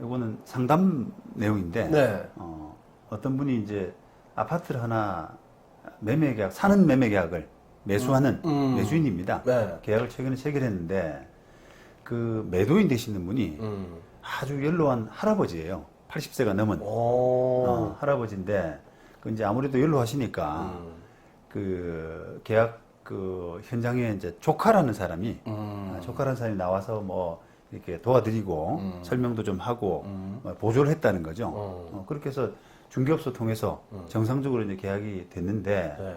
요거는 상담 내용인데, 네. 어떤 분이 이제 아파트를 하나 매매 계약, 사는 매매 계약을 매수하는 매수인입니다. 네. 계약을 최근에 체결했는데, 그 매도인 되시는 분이 아주 연로한 할아버지예요. 80세가 넘은 할아버지인데, 그 이제 아무래도 연로하시니까 그 계약 그 현장에 이제 조카라는 사람이 나와서 뭐 이렇게 도와드리고 설명도 좀 하고 보조를 했다는 거죠. 그렇게 해서 중개업소 통해서 정상적으로 이제 계약이 됐는데 네.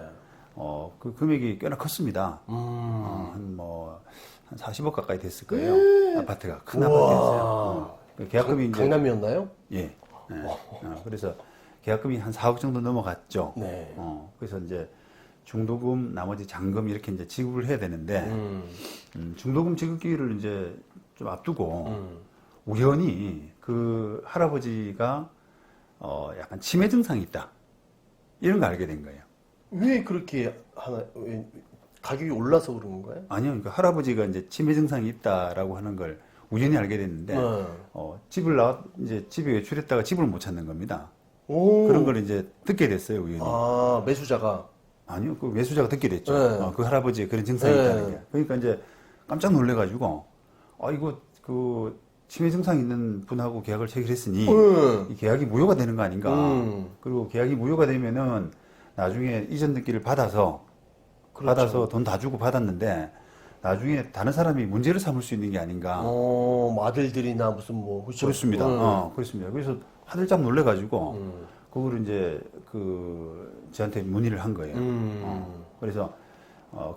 그 금액이 꽤나 컸습니다. 한 40억 가까이 됐을 거예요. 아파트가 큰 아파트였어요. 그 계약금이 이제 강남이었나요? 예. 그래서 계약금이 한 4억 정도 넘어갔죠. 네. 그래서 이제 중도금, 나머지 잔금 이렇게 이제 지급을 해야 되는데, 중도금 지급기를 이제 좀 앞두고, 우연히 그 할아버지가, 약간 치매 증상이 있다. 이런 걸 알게 된 거예요. 왜 그렇게 왜 가격이 올라서 그런 거예요? 아니요. 그러니까 할아버지가 이제 치매 증상이 있다라고 하는 걸 우연히 알게 됐는데, 이제 집에 외출했다가 집을 못 찾는 겁니다. 그런 걸 이제 듣게 됐어요, 우연히. 아, 매수자가. 아니요, 그 매수자가 듣게 됐죠. 네. 그 할아버지의 그런 증상이 있다는 네. 게. 그러니까 이제 깜짝 놀래가지고, 이거 그 치매 증상 있는 분하고 계약을 체결했으니 이 계약이 무효가 되는 거 아닌가. 그리고 계약이 무효가 되면은 나중에 이전 등기를 받아서 돈 다 주고 받았는데 나중에 다른 사람이 문제를 삼을 수 있는 게 아닌가. 뭐 아들들이나 무슨 뭐 그렇죠? 그렇습니다. 그렇습니다. 그래서 화들짝 놀래가지고 그거를 이제 저한테 문의를 한 거예요. 그래서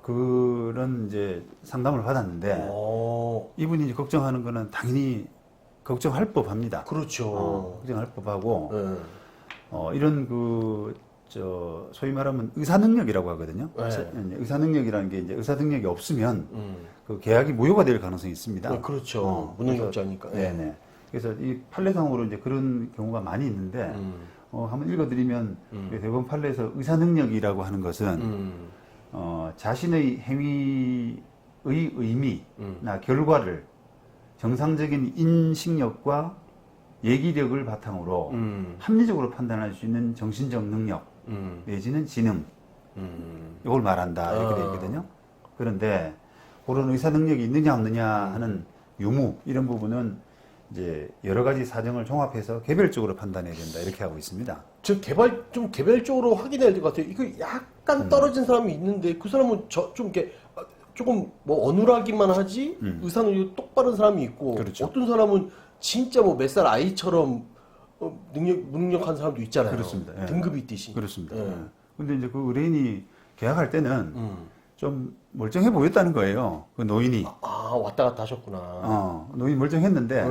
그런 이제 상담을 받았는데 이분이 이제 걱정하는 거는 당연히 걱정할 법합니다. 그렇죠. 걱정할 법하고 이런 소위 말하면 의사 능력이라고 하거든요. 네. 의사 능력이라는 게 이제 의사 능력이 없으면 그 계약이 무효가 될 가능성이 있습니다. 그렇죠. 무능력자니까. 네네. 그래서 이 판례상으로 이제 그런 경우가 많이 있는데, 한번 읽어드리면, 대법원 판례에서 의사 능력이라고 하는 것은, 자신의 행위의 의미나 결과를 정상적인 인식력과 얘기력을 바탕으로 합리적으로 판단할 수 있는 정신적 능력, 내지는 지능, 이걸 말한다. 이렇게 되어 있거든요. 그런데, 그런 의사 능력이 있느냐 없느냐 하는 유무, 이런 부분은 이제 여러 가지 사정을 종합해서 개별적으로 판단해야 된다. 이렇게 하고 있습니다. 좀 개별적으로 확인해야 될 것 같아요. 이거 약간 떨어진 사람이 있는데 그 사람은 조금 뭐 어눌하기만 하지 의사는 똑바른 사람이 있고 그렇죠. 어떤 사람은 진짜 뭐 몇 살 아이처럼 무능력한 사람도 있잖아요. 그렇습니다. 예. 등급이 있듯이. 그렇습니다. 예. 근데 이제 그 의뢰인이 계약할 때는 좀 멀쩡해 보였다는 거예요. 그 노인이. 왔다 갔다 하셨구나. 노인이 멀쩡했는데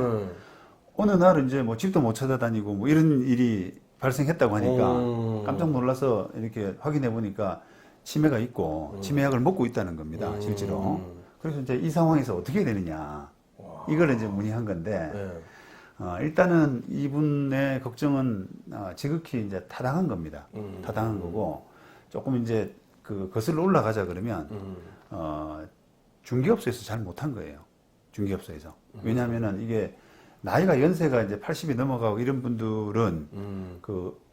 어느 날은 이제 뭐 집도 못 찾아다니고 뭐 이런 일이 발생했다고 하니까 깜짝 놀라서 이렇게 확인해 보니까 치매가 있고 치매약을 먹고 있다는 겁니다. 실제로. 그래서 이제 이 상황에서 어떻게 해야 되느냐. 이걸 이제 문의한 건데 일단은 이분의 걱정은 지극히 이제 타당한 겁니다. 타당한 거고 조금 이제 거슬러 올라가자 그러면 중개업소에서 잘 못한 거예요. 중개업소에서. 왜냐하면은 이게 나이가 연세가 이제 80이 넘어가고 이런 분들은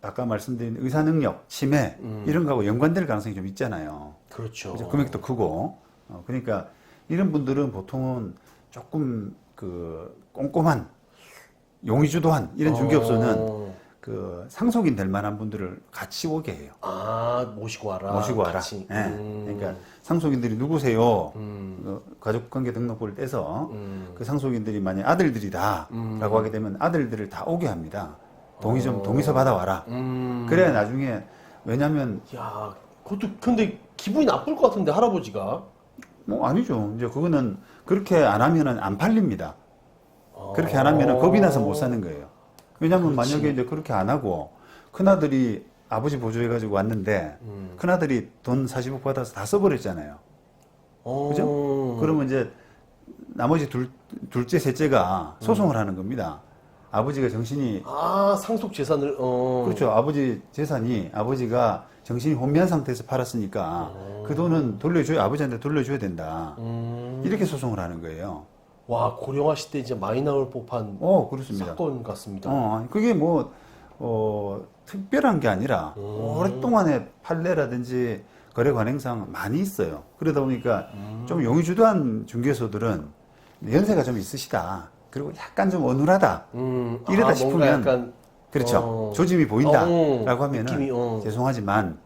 아까 말씀드린 의사 능력, 치매 이런 거하고 연관될 가능성이 좀 있잖아요. 그렇죠. 이제 금액도 크고 그러니까 이런 분들은 보통은 조금 꼼꼼한 용의주도한 이런 중개업소는 상속인 될 만한 분들을 같이 오게 해요. 모시고 와라. 모시고 와라. 같이. 그러니까 상속인들이 누구세요? 가족관계 등록부를 떼서 그 상속인들이 만약 아들들이다라고 하게 되면 아들들을 다 오게 합니다. 동의서 받아와라. 그래야 나중에 왜냐면 야, 그것도 근데 기분이 나쁠 것 같은데 할아버지가. 뭐 아니죠. 이제 그거는 그렇게 안 하면은 안 팔립니다. 그렇게 안 하면은 겁이 나서 못 사는 거예요. 왜냐면 만약에 이제 그렇게 안 하고 큰아들이 아버지 보조해가지고 왔는데 큰아들이 돈 40억 받아서 다 써버렸잖아요. 그죠? 그러면 이제 나머지 둘째, 셋째가 소송을 하는 겁니다. 아버지가 정신이 상속 재산을 그렇죠. 아버지 재산이 아버지가 정신이 혼미한 상태에서 팔았으니까 그 돈은 아버지한테 돌려줘야 된다. 이렇게 소송을 하는 거예요. 와, 고령하실 때 이제 많이 나올 법한 그렇습니다. 사건 같습니다. 그게 뭐, 특별한 게 아니라, 오랫동안의 판례라든지 거래 관행상 많이 있어요. 그러다 보니까 좀 용의주도한 중개소들은 연세가 좀 있으시다. 그리고 약간 좀 어눌하다. 이러다 뭔가 싶으면, 약간, 그렇죠. 조짐이 보인다라고 하면은, 느낌이, 죄송하지만,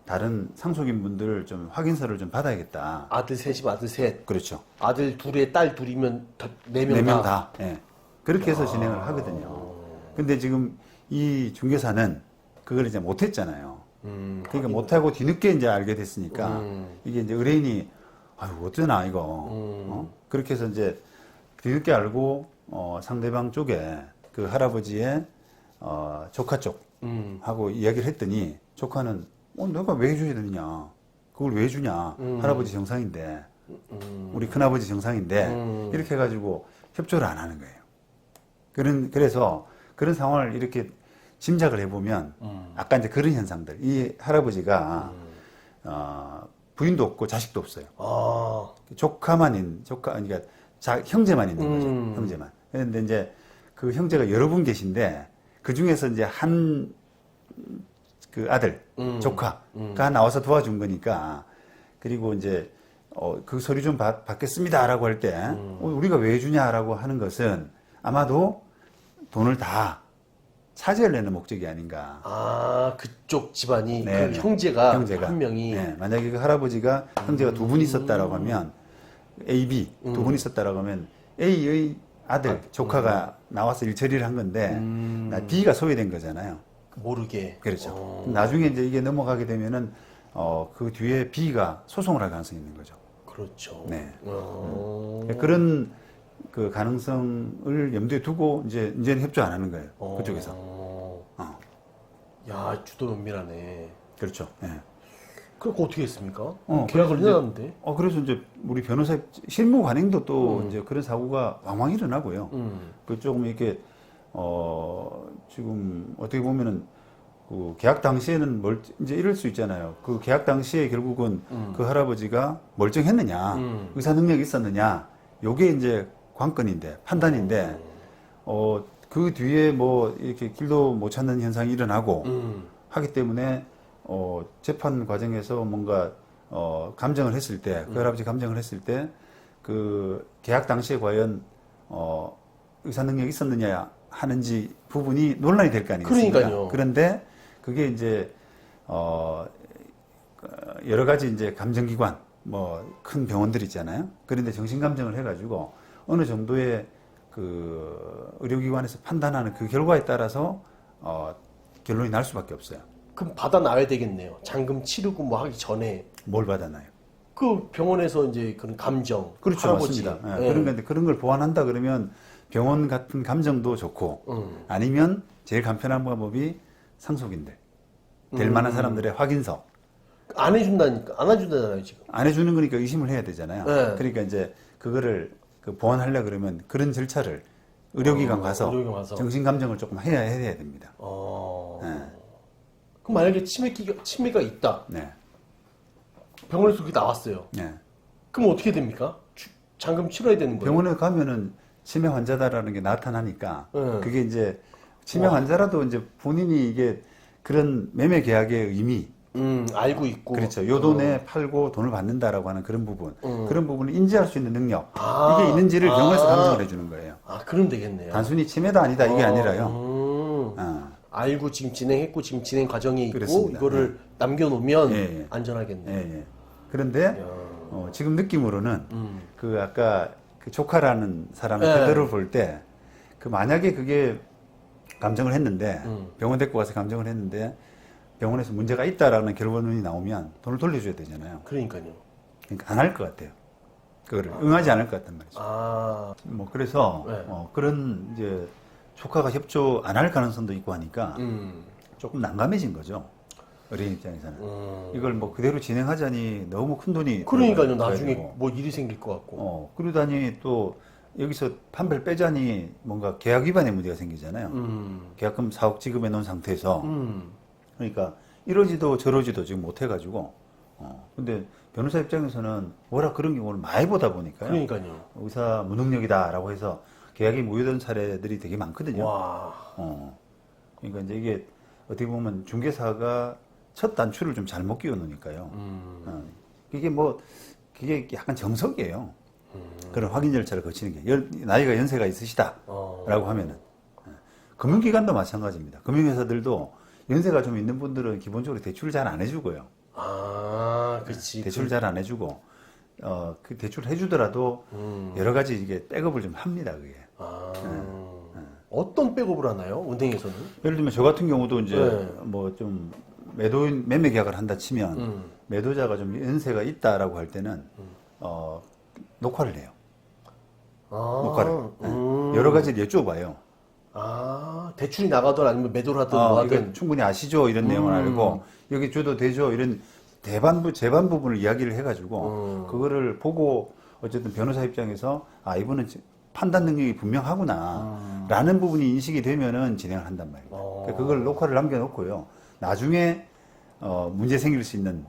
다른 상속인 분들 좀 확인서를 좀 받아야겠다. 아들 셋이면 아들 셋. 그렇죠. 아들 둘에 딸 둘이면 네 명 네 명 다. 다. 예. 그렇게 해서 진행을 하거든요. 근데 지금 이 중개사는 그걸 이제 못했잖아요. 그러니까 못하고 뒤늦게 이제 알게 됐으니까 이게 이제 의뢰인이 아유 어쩌나 이거 그렇게 해서 이제 뒤늦게 알고 상대방 쪽에 그 할아버지의 조카 쪽하고 이야기를 했더니 조카는 내가 왜 해줘야 되느냐 그걸 왜 주냐 할아버지 정상인데 우리 큰아버지 정상인데 이렇게 해가지고 협조를 안 하는 거예요. 그래서 그런 상황을 이렇게 짐작을 해보면 아까 이제 그런 현상들 이 할아버지가 부인도 없고 자식도 없어요. 그러니까 형제만 있는 거죠. 형제만. 그런데 이제 그 형제가 여러 분 계신데 그 중에서 이제 한 그 아들 조카가 나와서 도와준 거니까 그리고 이제 그 서류 좀 받겠습니다라고 할 때 우리가 왜 주냐라고 하는 것은 아마도 돈을 다 차지하려는 목적이 아닌가. 그쪽 집안이 네, 그 네. 형제가 한 명이 네, 만약에 그 할아버지가 형제가 두 분 있었다라고 하면 A, B 두 분 있었다라고 하면 A의 아들 조카가 나와서 일처리를 한 건데 B가 소외된 거잖아요. 모르게. 그렇죠. 나중에 이제 이게 넘어가게 되면은 그 뒤에 B가 소송을 할 가능성이 있는 거죠. 그렇죠. 네. 그런 그 가능성을 염두에 두고 이제는 협조 안 하는 거예요. 그쪽에서. 야, 주도 면밀하네. 그렇죠. 네. 그거 어떻게 했습니까? 그래서 계약을 이제- 해놨는데. 그래서 이제 우리 변호사 실무 관행도 또 이제 그런 사고가 왕왕 일어나고요. 그 조금 이렇게 지금 어떻게 보면은 그 계약 당시에는 이제 이럴 수 있잖아요. 그 계약 당시에 결국은 그 할아버지가 멀쩡했느냐, 의사 능력이 있었느냐, 요게 이제 관건인데 판단인데 그 뒤에 뭐 이렇게 길도 못 찾는 현상이 일어나고 하기 때문에 재판 과정에서 뭔가 감정을 했을 때, 그 할아버지 감정을 했을 때 그 계약 당시에 과연 의사 능력이 있었느냐 하는지 부분이 논란이 될 거 아니겠습니까? 그러니까요. 그런데 그게 이제 여러 가지 이제 감정기관 뭐 큰 병원들 있잖아요. 그런데 정신감정을 해가지고 어느 정도의 그 의료기관에서 판단하는 그 결과에 따라서 결론이 날 수밖에 없어요. 그럼 받아놔야 되겠네요. 잔금 치르고 뭐 하기 전에. 뭘 받았나요? 그 병원에서 이제 그런 감정. 그렇죠, 할아버지. 맞습니다. 예. 그런 걸 보완한다 그러면 병원 같은 감정도 좋고 아니면 제일 간편한 방법이 상속인들 될 만한 사람들의 확인서 안 해준다니까. 안 해준다잖아요, 지금. 안 해주는 거니까 의심을 해야 되잖아요. 네. 그러니까 이제 그거를 보완하려 그러면 그런 절차를 의료기관 가서 의료기관 가서. 정신감정을 조금 해야 됩니다. 그럼 만약에 치매가 있다. 네. 병원에서 그게 나왔어요. 네. 그럼 어떻게 됩니까? 잔금 치러야 되는 거예요? 병원에 가면은 치매 환자다라는 게 나타나니까 네. 그게 이제 치매 환자라도 이제 본인이 이게 그런 매매 계약의 의미 알고 있고. 그렇죠. 요 돈에 팔고 돈을 받는다라고 하는 그런 부분. 그런 부분을 인지할 수 있는 능력. 이게 있는지를 병원에서 감정을 해주는 거예요. 그럼 되겠네요. 단순히 치매다 아니다 이게 아니라요. 알고 지금 진행했고 지금 진행 과정이 있고 그렇습니다. 이거를 남겨놓으면 예, 예. 안전하겠네. 예, 예. 그런데 지금 느낌으로는 그 아까 그 조카라는 사람의 예. 태도를 볼 때 그 만약에 그게 감정을 했는데 병원 데리고 가서 감정을 했는데 병원에서 문제가 있다라는 결론이 나오면 돈을 돌려줘야 되잖아요. 그러니까요. 그러니까 안 할 것 같아요. 그거를 응하지 않을 것 같단 말이죠. 뭐 그래서 네. 그런 이제 조카가 협조 안 할 가능성도 있고 하니까 조금 난감해진 거죠. 어린 입장에서는 이걸 뭐 그대로 진행하자니 너무 큰 돈이 그러니까요. 들어가야 나중에 되고. 뭐 일이 생길 것 같고. 그러다니 또 여기서 판별 빼자니 뭔가 계약 위반의 문제가 생기잖아요. 계약금 4억 지급해 놓은 상태에서 그러니까 이러지도 저러지도 지금 못 해가지고 근데 변호사 입장에서는 워낙 그런 경우를 많이 보다 보니까요. 그러니까요. 의사 무능력이다라고 해서 계약이 무효된 사례들이 되게 많거든요. 와. 그러니까 이제 이게 어떻게 보면 중개사가 첫 단추를 좀 잘못 끼워 놓으니까요. 이게 뭐 그게 약간 정석이에요. 그런 확인 절차를 거치는 게 나이가 연세가 있으시다라고 하면은 금융기관도 마찬가지입니다. 금융회사들도 연세가 좀 있는 분들은 기본적으로 대출을 잘 안 해주고요. 그렇지. 대출을 잘 안 해주고 그 대출 해주더라도 여러 가지 이게 백업을 좀 합니다. 그게. 어떤 백업을 하나요? 은행에서는? 예를 들면 저 같은 경우도 이제 네. 뭐 좀 매도인 매매 계약을 한다 치면 매도자가 좀 연세가 있다라고 할 때는 녹화를 해요. 녹화를. 여러 가지를 여쭤봐요. 대출이 나가든 아니면 매도를 하든 뭐 이거 하든. 충분히 아시죠? 이런 내용을 알고 여기 줘도 되죠? 이런 재반 부분을 이야기를 해가지고 그거를 보고 어쨌든 변호사 입장에서 이분은 판단 능력이 분명하구나 라는 부분이 인식이 되면은 진행을 한단 말이에요. 그러니까 그걸 녹화를 남겨놓고요. 나중에 문제 생길 수 있는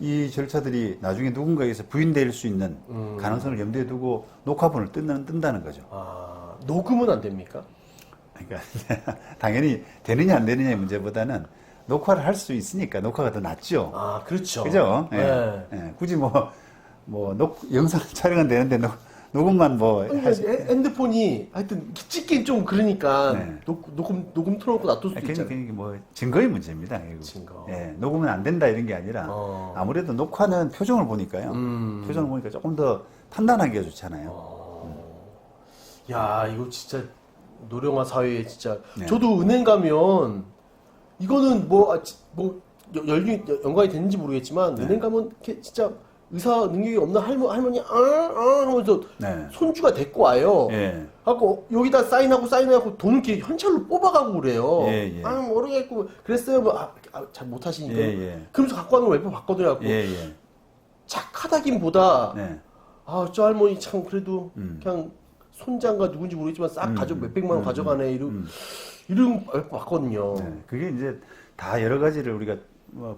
이 절차들이 나중에 누군가에게서 부인될 수 있는 가능성을 염두에 두고 녹화본을 뜬다는 거죠. 녹음은 안 됩니까? 그러니까 당연히 되느냐 안 되느냐의 문제보다는 녹화를 할 수 있으니까 녹화가 더 낫죠. 그렇죠. 그죠? 네. 예. 굳이 영상 촬영은 되는데 녹음만 핸드폰이 하여튼 찍긴 좀 그러니까 네. 녹음 틀어놓고 놔둘 수도 있잖아요. 그게 뭐 증거의 문제입니다. 결국. 증거. 예, 녹음은 안 된다 이런 게 아니라 아무래도 녹화는 표정을 보니까요. 표정을 보니까 조금 더 판단하기가 좋잖아요. 야, 이거 진짜 노령화 사회에 진짜. 네. 저도 은행 가면 이거는 연관이 됐는지 모르겠지만 은행 가면 이렇게 진짜 의사 능력이 없는 할머니 하면서 네. 손주가 데리고 와요. 예. 하고 여기다 사인하고 돈을 이렇게 현찰로 뽑아가고 그래요. 예, 예. 모르겠고 그랬어요. 잘 못하시니까. 예. 그러면서 갖고 가는 걸 몇 번 봤거든요. 예. 착하다기보다 네. 저 할머니 참 그래도 그냥 손자인가 누군지 모르겠지만 싹 몇백만 원 가져가네 이런 몇 번 봤거든요. 네. 그게 이제 다 여러 가지를 우리가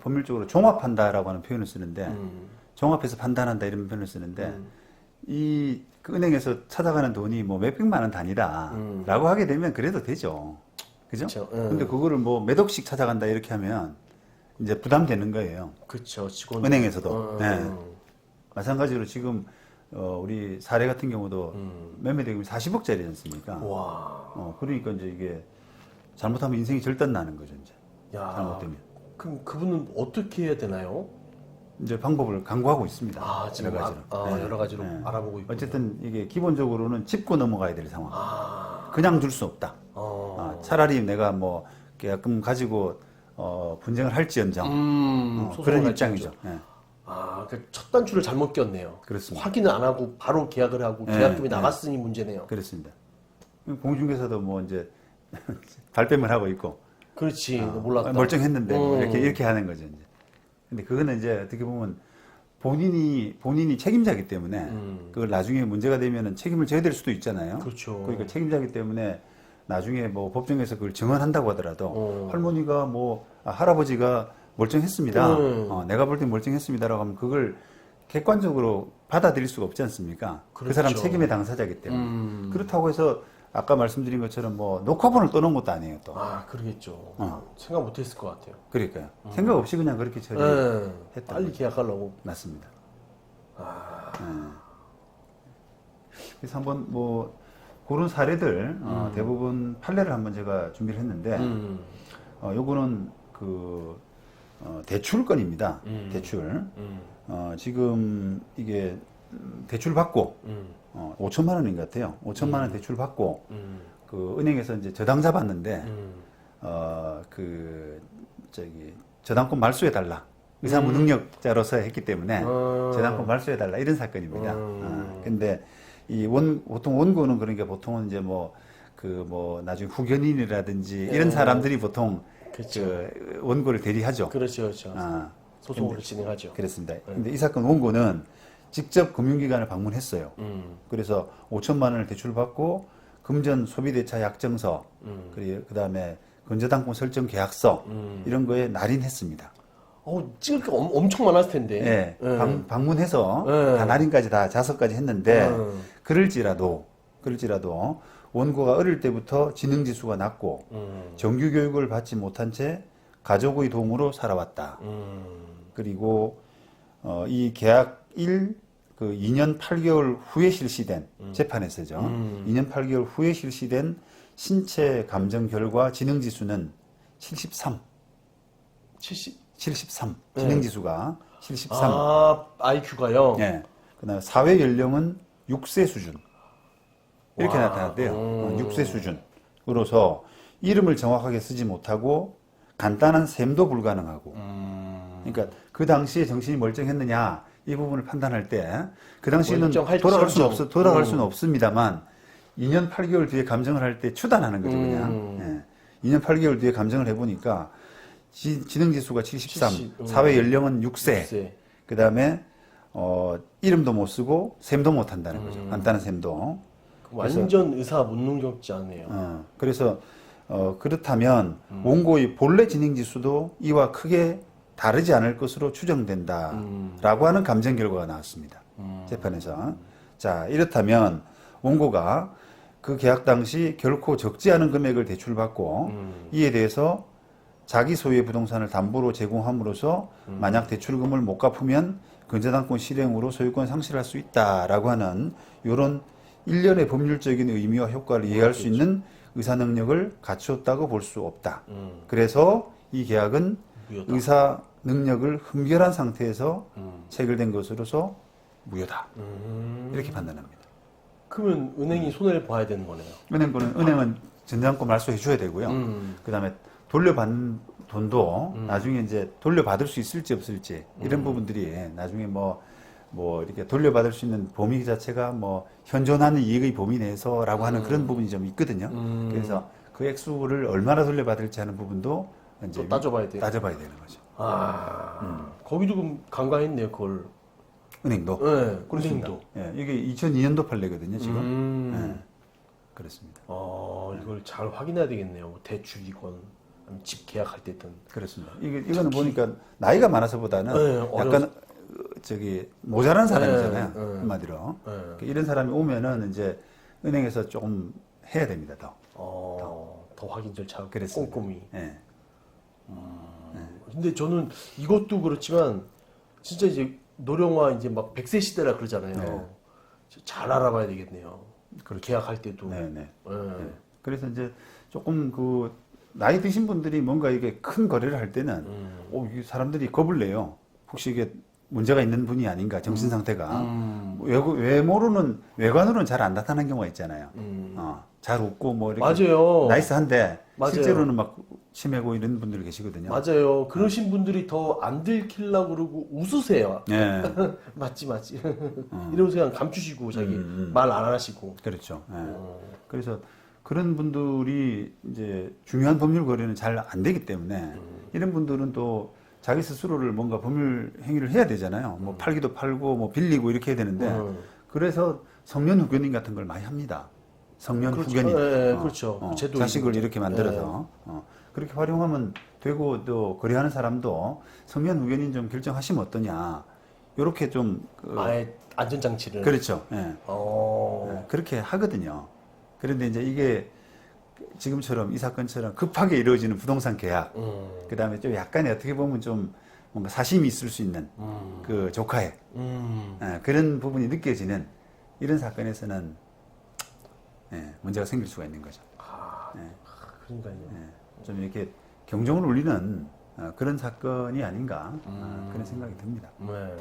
법률적으로 종합한다라고 하는 표현을 쓰는데 종합해서 판단한다 이런 표현을 쓰는데 그 은행에서 찾아가는 돈이 뭐 몇백만 원 단위다라고 하게 되면 그래도 되죠. 그죠? 그쵸. 근데 그거를 몇 억씩 찾아간다 이렇게 하면 이제 부담되는 거예요. 그렇죠. 직원 은행에서도. 네. 마찬가지로 지금 우리 사례 같은 경우도 매매 대금이 40억짜리지 않습니까? 와. 그러니까 이제 이게 잘못하면 인생이 절단 나는 거죠, 이제. 야. 잘못되면. 그럼 그분은 어떻게 해야 되나요? 이제 방법을 강구하고 있습니다. 지금 여러 가지로. 네. 여러 가지로 네. 알아보고 있고. 어쨌든 이게 기본적으로는 짚고 넘어가야 될 상황. 그냥 둘 수 없다. 차라리 내가 계약금 가지고 분쟁을 할지언정 그런 입장이죠. 네. 그러니까 첫 단추를 잘못 꼈네요. 그렇습니다. 확인을 안 하고 바로 계약을 하고 네, 계약금이 네. 나갔으니 문제네요. 그렇습니다. 공중개사도 이제 발뺌을 하고 있고 그렇지. 몰랐다. 멀쩡했는데 이렇게 하는 거죠. 이제. 근데 그거는 이제 어떻게 보면 본인이 책임자기 때문에 그걸 나중에 문제가 되면은 책임을 져야 될 수도 있잖아요. 그렇죠. 그러니까 책임자기 때문에 나중에 법정에서 그걸 증언한다고 하더라도 할머니가 할아버지가 멀쩡했습니다. 내가 볼 때 멀쩡했습니다라고 하면 그걸 객관적으로 받아들일 수가 없지 않습니까? 그렇죠. 그 사람 책임의 당사자이기 때문에. 그렇다고 해서 아까 말씀드린 것처럼 녹화본을 떠놓은 것도 아니에요, 또. 그러겠죠. 생각 못 했을 것 같아요. 그러니까요. 생각 없이 그냥 그렇게 처리했다. 빨리 계약하려고. 맞습니다. 그래서 한번 그런 사례들 대부분 판례를 한번 제가 준비를 했는데 요거는 대출건입니다. 대출. 지금 이게 대출 받고 5천만 원인 것 같아요. 5천만 원 대출 받고 그 은행에서 이제 저당 잡았는데 저당권 말소해 달라. 의사 무능력자로서 했기 때문에 저당권 말소해 달라 이런 사건입니다. 근데 보통 원고는 그러니까 보통은 이제 나중에 후견인이라든지 이런 사람들이 보통 그렇죠. 원고를 대리하죠. 그렇죠. 소송으로 진행하죠. 그렇습니다. 근데 이 사건 원고는 직접 금융기관을 방문했어요. 그래서 5천만 원을 대출받고 금전 소비대차 약정서, 그다음에 근저당권 설정 계약서 이런 거에 날인했습니다. 찍을 게 엄청 많았을 텐데. 예, 방문해서 예. 다 날인까지 다 자석까지 했는데 음. 그럴지라도 원고가 어릴 때부터 지능 지수가 낮고 정규 교육을 받지 못한 채 가족의 도움으로 살아왔다. 그리고 이 계약 2년 8개월 후에 실시된 재판에서죠. 2년 8개월 후에 실시된 신체 감정 결과 지능 지수는 73. 73. 지능 지수가 73. IQ가요? 예. 그다음에 사회 연령은 6세 수준. 이렇게 나타났대요. 6세 수준으로서 이름을 정확하게 쓰지 못하고 간단한 셈도 불가능하고. 그러니까 그 당시에 정신이 멀쩡했느냐 이 부분을 판단할 때 그 당시에는 돌아갈 수는 없습니다만 2년 8개월 뒤에 감정을 할 때 추단하는 거죠 그냥. 예. 2년 8개월 뒤에 감정을 해보니까 지능 지수가 73, 사회 연령은 6세. 그 다음에 이름도 못 쓰고 셈도 못 한다는 거죠. 간단한 셈도. 완전 의사 못 능력지 않네요. 그래서 그렇다면 원고의 본래 지능 지수도 이와 크게 다르지 않을 것으로 추정된다라고 하는 감정 결과가 나왔습니다. 재판에서. 자, 이렇다면 원고가 그 계약 당시 결코 적지 않은 금액을 대출받고 이에 대해서 자기 소유의 부동산을 담보로 제공함으로써 만약 대출금을 못 갚으면 근저당권 실행으로 소유권 상실할 수 있다라고 하는 이런 일련의 법률적인 의미와 효과를 이해할 수 있는 의사 능력을 갖추었다고 볼 수 없다. 그래서 이 계약은 무효다. 의사 능력을 흠결한 상태에서 체결된 것으로서 무효다. 이렇게 판단합니다. 그러면 은행이 손해를 봐야 되는 거네요. 은행은 전자증권 말소해 줘야 되고요. 그다음에 돌려받는 돈도 나중에 이제 돌려받을 수 있을지 없을지 이런 부분들이 나중에 뭐 이렇게 돌려받을 수 있는 범위 자체가 뭐 현존하는 이익의 범위 내에서라고 하는 그런 부분이 좀 있거든요. 그래서 그 액수를 얼마나 돌려받을지 하는 부분도 이제 또 따져봐야 돼요. 따져봐야 되는 거죠. 거기도 그럼 간과했네요, 그걸. 은행도. 네, 그렇습니다. 은행도. 예, 이게 2002년도 판례거든요, 지금. 예, 그렇습니다. 이걸 잘 확인해야 되겠네요. 뭐 대출이건 아니면 집 계약할 때든. 그렇습니다. 이거는 보니까 나이가 많아서보다는 네, 약간 모자란 사람이잖아요. 네. 한마디로. 네. 이런 사람이 오면은 이제 은행에서 조금 해야 됩니다, 더. 더 확인 절차 그랬습니다. 꼼꼼히. 예. 근데 저는 이것도 그렇지만 진짜 이제 노령화 이제 막 100세 시대라 그러잖아요. 네. 잘 알아봐야 되겠네요. 그렇죠. 계약할 때도. 네네. 네. 그래서 이제 조금 나이 드신 분들이 뭔가 이게 큰 거래를 할 때는, 이 사람들이 겁을 내요. 혹시 이게 문제가 있는 분이 아닌가, 정신 상태가. 외관으로는 잘 안 나타나는 경우가 있잖아요. 잘 웃고 뭐 이렇게. 맞아요. 나이스한데, 맞아요. 실제로는 막 치매고 이런 분들이 계시거든요. 맞아요. 그러신 분들이 더 안 들키려고 그러고 웃으세요. 예. 맞지. 이러면서 그냥 감추시고 자기 말 안 하시고. 그렇죠. 예. 그래서 그런 분들이 이제 중요한 법률 거래는 잘 안 되기 때문에 이런 분들은 또 자기 스스로를 뭔가 법률 행위를 해야 되잖아요. 뭐 팔기도 팔고 뭐 빌리고 이렇게 해야 되는데 그래서 성년 후견인 같은 걸 많이 합니다. 성년 그렇죠. 후견인. 네, 그렇죠. 제도 자식을 이렇게 만들어서 그렇게 활용하면 되고 또 거래하는 사람도 성년 후견인 좀 결정하시면 어떠냐. 이렇게 좀 아예 안전장치를. 그렇죠. 예. 어. 그렇게 하거든요. 그런데 이제 이게 지금처럼 이 사건처럼 급하게 이루어지는 부동산 계약, 그 다음에 좀 약간의 어떻게 보면 좀 뭔가 사심이 있을 수 있는 그 조카의 그런 부분이 느껴지는 이런 사건에서는 문제가 생길 수가 있는 거죠. 그러니까요. 좀 이렇게 경종을 울리는 그런 사건이 아닌가 그런 생각이 듭니다. 네.